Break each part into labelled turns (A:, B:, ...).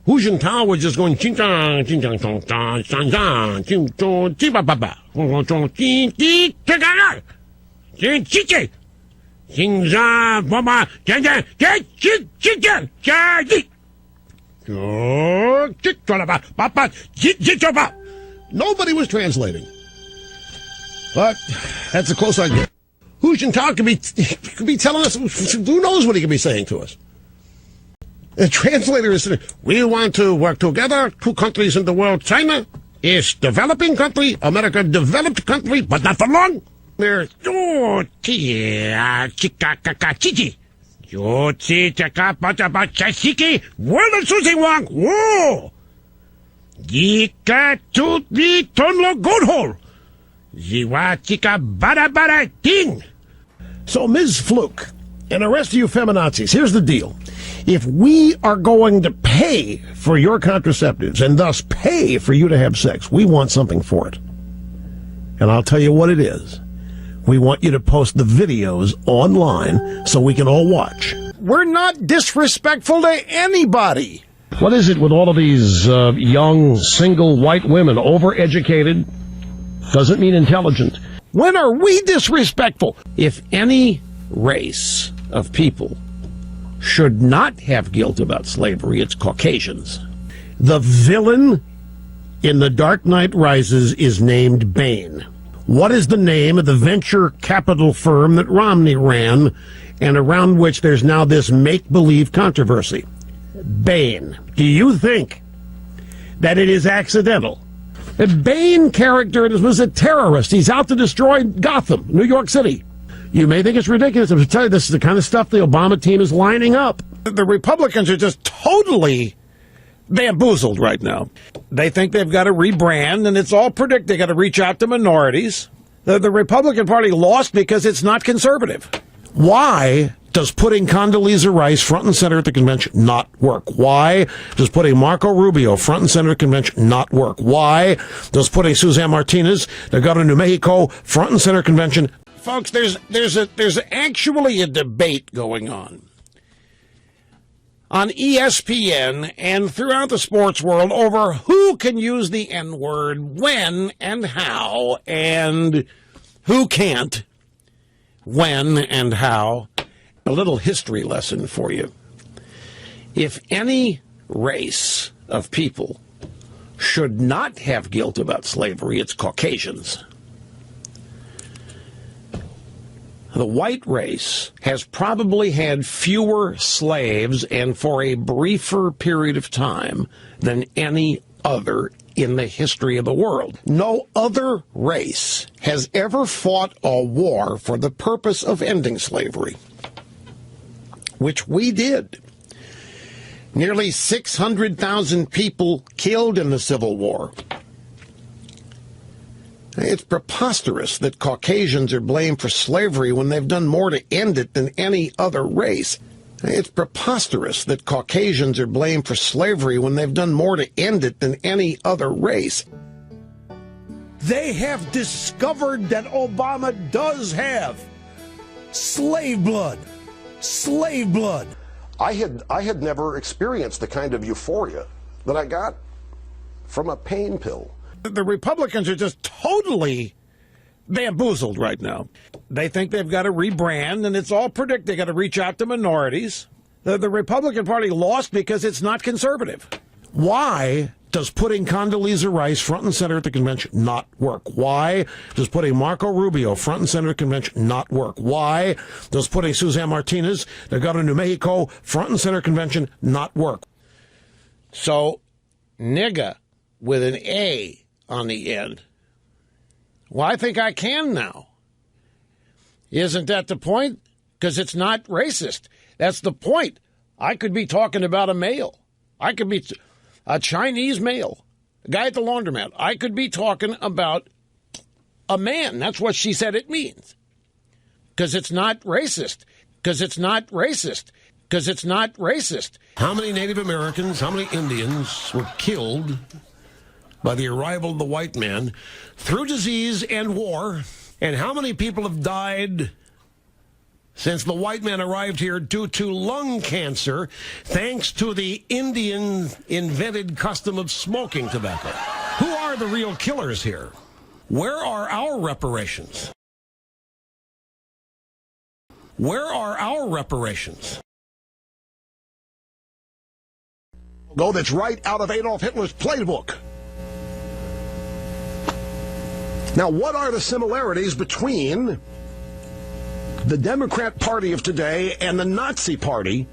A: Hu Jintao was just going ching chang ching chang chong chang chang chang ching chong chi ba ba ba chong chong ching chi ching chang ching chi chi ching zha ba ba ching ching ching ching ching ching ching chi. Nobody was translating, but that's the close I get. Hu Jintao could be telling us, who knows what he could be saying to us. The translator is saying, we want to work together, two countries in the world. China is developing country, America developed country, but not for long. There's whoa. Yika to the tonlo goat Ziwa chika bada bada ding. So, Ms. Fluke, and the rest of you feminazis, here's the deal. If we are going to pay for your contraceptives and thus pay for you to have sex, we want something for it. And I'll tell you what it is. We want you to post the videos online so we can all watch. We're not disrespectful to anybody. What is it with all of these young, single white women, overeducated? Doesn't mean intelligent. When are we disrespectful? If any race of people should not have guilt about slavery, it's Caucasians. The villain in The Dark Knight Rises is named Bane. What is the name of the venture capital firm that Romney ran and around which there's now this make-believe controversy? Bane. Do you think that it is accidental? The Bane character was a terrorist. He's out to destroy Gotham, New York City. You may think it's ridiculous. I'm telling you, this is the kind of stuff the Obama team is lining up. The Republicans are just totally bamboozled right now. They think they've got to rebrand, and it's all predicted. They got to reach out to minorities. The Republican Party lost because it's not conservative. Why does putting Condoleezza Rice front and center at the convention not work? Why does putting Marco Rubio front and center at the convention not work? Why does putting Suzanne Martinez, the governor of New Mexico, front and center convention? Folks, there's actually a debate going on ESPN and throughout the sports world over who can use the N-word, when and how, and who can't, when and how. A little history lesson for you. If any race of people should not have guilt about slavery, it's Caucasians. The white race has probably had fewer slaves and for a briefer period of time than any other in the history of the world. No other race has ever fought a war for the purpose of ending slavery, which we did. Nearly 600,000 people killed in the Civil War. It's preposterous that Caucasians are blamed for slavery when they've done more to end it than any other race. It's preposterous that Caucasians are blamed for slavery when they've done more to end it than any other race. They have discovered that Obama does have slave blood. Slave blood.
B: I had never experienced the kind of euphoria that I got from a pain pill.
A: The Republicans are just totally bamboozled right now. They think they've got to rebrand, and it's all predicted. They got to reach out to minorities. The Republican Party lost because it's not conservative. Why does putting Condoleezza Rice front and center at the convention not work? Why does putting Marco Rubio front and center at the convention not work? Why does putting Suzanne Martinez, the governor of New Mexico, front and center convention not work? So, nigga with an A on the end. Well, I think I can now. Isn't that the point? Because it's not racist. That's the point. I could be talking about a male. I could be a Chinese male, a guy at the laundromat. I could be talking about a man. That's what she said it means. Because it's not racist. Because it's not racist. Because it's not racist. How many Native Americans, how many Indians were killed by the arrival of the white man through disease and war? And how many people have died since the white men arrived here due to lung cancer, thanks to the Indian-invented custom of smoking tobacco. Who are the real killers here? Where are our reparations? Where are our reparations?
B: Go that's right out of Adolf Hitler's playbook. Now, what are the similarities between the Democrat Party of today and the Nazi Party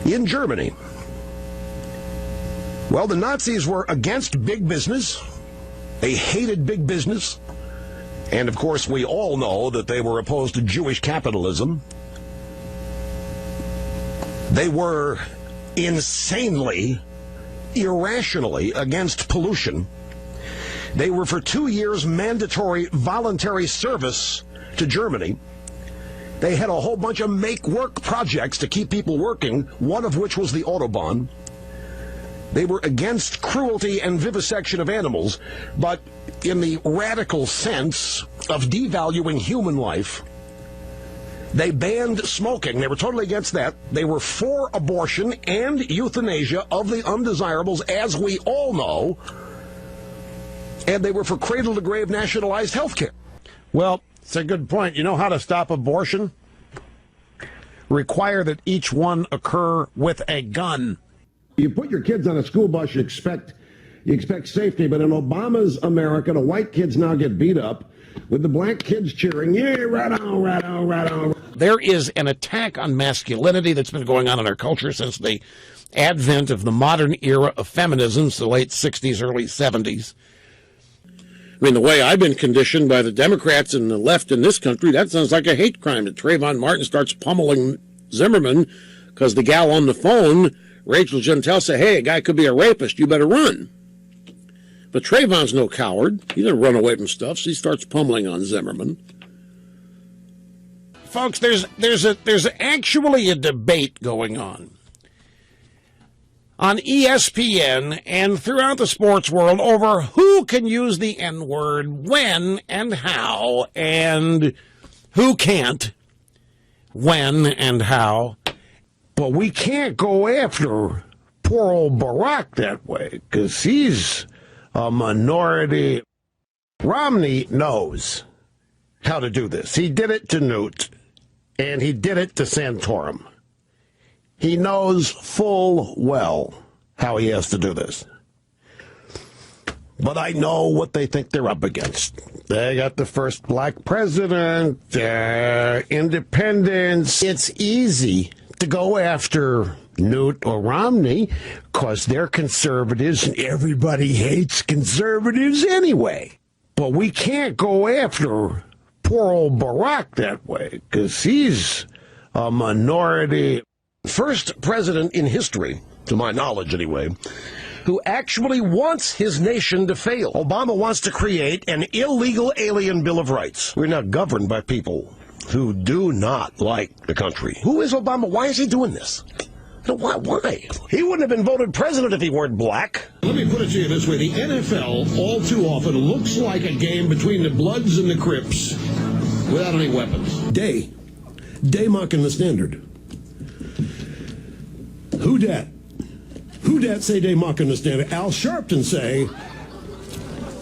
B: in Germany? Well, the Nazis were against big business. They hated big business. And, of course, we all know that they were opposed to Jewish capitalism. They were insanely, irrationally against pollution. They were for 2 years mandatory voluntary service to Germany. They had a whole bunch of make-work projects to keep people working, one of which was the Autobahn. They were against cruelty and vivisection of animals, but in the radical sense of devaluing human life. They banned smoking. They were totally against that. They were for abortion and euthanasia of the undesirables, as we all know. And they were for cradle-to-grave nationalized health care.
A: Well, it's a good point. You know how to stop abortion? Require that each one occur with a gun.
C: You put your kids on a school bus, you expect safety, but in Obama's America, the white kids now get beat up with the black kids cheering, yeah, right on, right on, right on.
A: There is an attack on masculinity that's been going on in our culture since the advent of the modern era of feminism, the late 60s, early 70s. I mean, the way I've been conditioned by the Democrats and the left in this country, that sounds like a hate crime. That Trayvon Martin starts pummeling Zimmerman because the gal on the phone, Rachel Gentile, said, hey, a guy could be a rapist, you better run. But Trayvon's no coward. He didn't run away from stuff, so he starts pummeling on Zimmerman. Folks, there's actually a debate going on ESPN and throughout the sports world over who can use the N-word, when and how, and who can't, when and how. But we can't go after poor old Barack that way, because he's a minority. Romney knows how to do this. He did it to Newt, and he did it to Santorum. He knows full well how he has to do this. But I know what they think they're up against. They got the first black president, independence. It's easy to go after Newt or Romney because they're conservatives and everybody hates conservatives anyway. But we can't go after poor old Barack that way because he's a minority. First president in history, to my knowledge anyway, who actually wants his nation to fail. Obama wants to create an illegal alien Bill of Rights. We're not governed by people who do not like the country. Who is Obama? Why is he doing this? Why? He wouldn't have been voted president if he weren't black.
C: Let me put it to you this way. The NFL, all too often, looks like a game between the Bloods and the Crips without any weapons. Day mocking the standard. Who dat say they mocking the standard? Al Sharpton say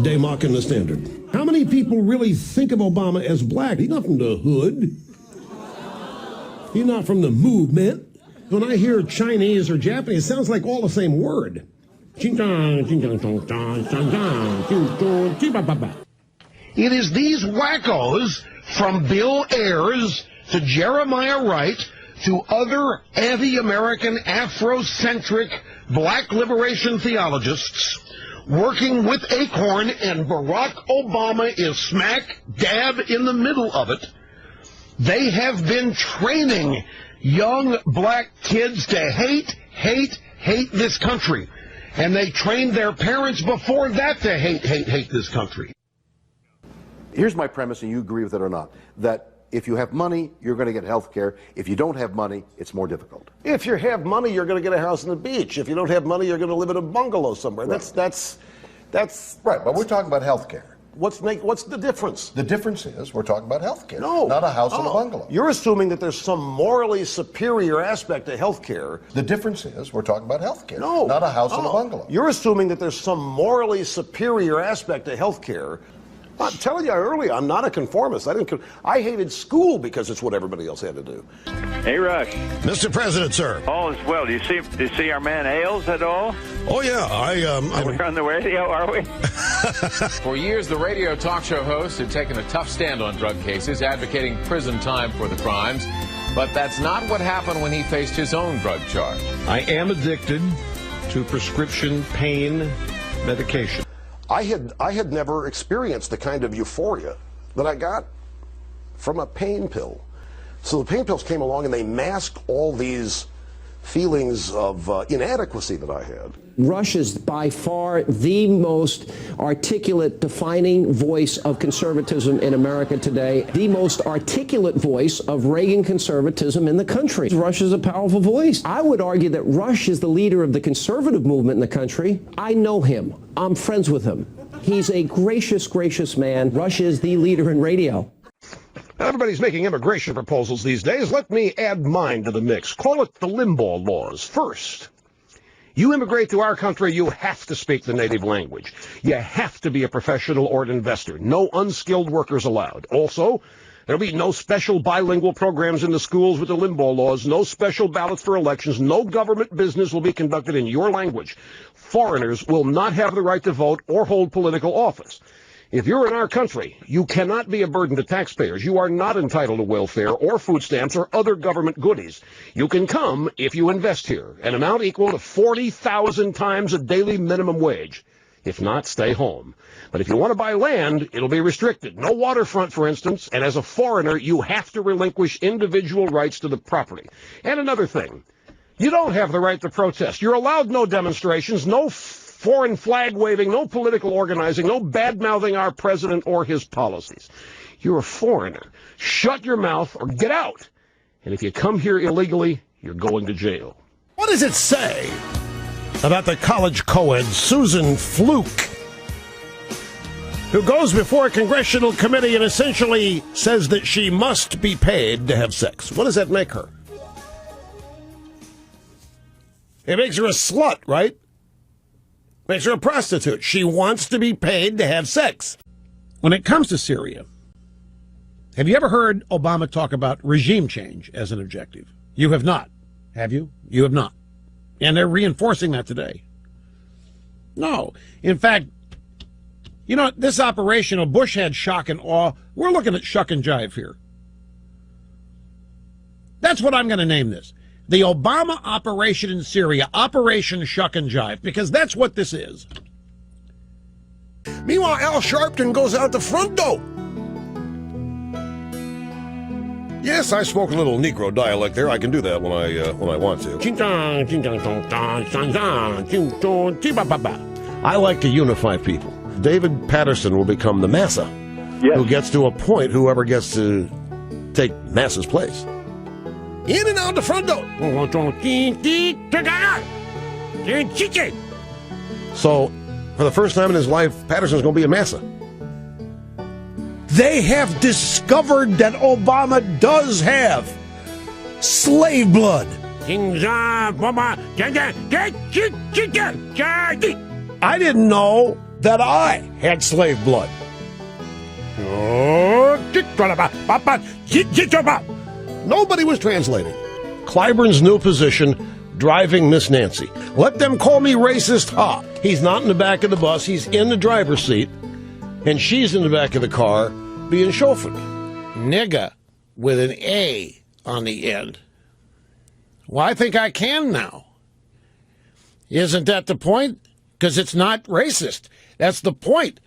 C: they mocking the standard. How many people really think of Obama as black? He's not from the hood. He's not from the movement. When I hear Chinese or Japanese, it sounds like all the same word. It
B: is these wackos, from Bill Ayers to Jeremiah Wright to other anti-American, Afrocentric, black liberation theologists, working with Acorn, and Barack Obama is smack dab in the middle of it. They have been training young black kids to hate this country. And they trained their parents before that to hate this country.
D: Here's my premise, and you agree with it or not, that if you have money, you're going to get health care. If you don't have money, it's more difficult.
B: If you have money, you're going to get a house on the beach. If you don't have money, you're going to live in a bungalow somewhere.
D: Right.
B: That's
D: right, but we're talking about health care.
B: What's the difference?
D: The difference is we're talking about health care,
B: No.
D: not a house and a bungalow.
B: You're assuming that there's some morally superior aspect to health care.
D: The difference is we're talking about health care,
B: No.
D: not a house and a bungalow.
B: You're assuming that there's some morally superior aspect to health care. I'm telling you earlier, I'm not a conformist. I hated school because it's what everybody else had to do.
E: Hey, Rush.
A: Mr. President, sir.
E: All is well. Do you see our man Ailes at all?
A: Oh, yeah.
E: We're on the radio, are we?
F: For years, the radio talk show host had taken a tough stand on drug cases, advocating prison time for the crimes. But that's not what happened when he faced his own drug charge.
G: I am addicted to prescription pain medication.
B: I had never experienced the kind of euphoria that I got from a pain pill. So the pain pills came along and they masked all these feelings of inadequacy that I had.
H: Rush is by far the most articulate, defining voice of conservatism in America today, the most articulate voice of Reagan conservatism in the country. Rush is a powerful voice. I would argue that Rush is the leader of the conservative movement in the country. I know him. I'm friends with him. He's a gracious, gracious man. Rush is the leader in radio.
A: Everybody's making immigration proposals these days. Let me add mine to the mix. Call it the Limbaugh laws. First, you immigrate to our country, you have to speak the native language. You have to be a professional or an investor. No unskilled workers allowed. Also, there'll be no special bilingual programs in the schools with the Limbaugh laws, no special ballots for elections, no government business will be conducted in your language. Foreigners will not have the right to vote or hold political office. If you're in our country, you cannot be a burden to taxpayers. You are not entitled to welfare or food stamps or other government goodies. You can come if you invest here, an amount equal to 40,000 times a daily minimum wage. If not, stay home. But if you want to buy land, it'll be restricted. No waterfront, for instance, and as a foreigner, you have to relinquish individual rights to the property. And another thing, you don't have the right to protest. You're allowed no demonstrations, no foreign flag waving, no political organizing, no bad-mouthing our president or his policies. You're a foreigner. Shut your mouth or get out. And if you come here illegally, you're going to jail.
C: What does it say about the college co-ed Susan Fluke, who goes before a congressional committee and essentially says that she must be paid to have sex? What does that make her? It makes her a slut, right? Makes her a prostitute. She wants to be paid to have sex.
A: When it comes to Syria, have you ever heard Obama talk about regime change as an objective? You have not, have you? You have not. And they're reinforcing that today. No. In fact, you know, this operation of Bush had shock and awe. We're looking at shuck and jive here. That's what I'm going to name this. The Obama operation in Syria, Operation Shuck and Jive, because that's what this is.
C: Meanwhile, Al Sharpton goes out the front door. Yes, I spoke a little Negro dialect there. I can do that when I want to. I like to unify people. David Patterson will become the massa, who gets to appoint whoever gets to take Massa's place. In and out the front door. So, for the first time in his life, Patterson's going to be a massa. They have discovered that Obama does have slave blood. I didn't know that I had slave blood. Nobody was translating. Clyburn's new position, driving Miss Nancy. Let them call me racist, ha. He's not in the back of the bus, he's in the driver's seat, and she's in the back of the car being chauffeured.
A: Nigga with an A on the end. Well, I think I can now. Isn't that the point? Because it's not racist. That's the point.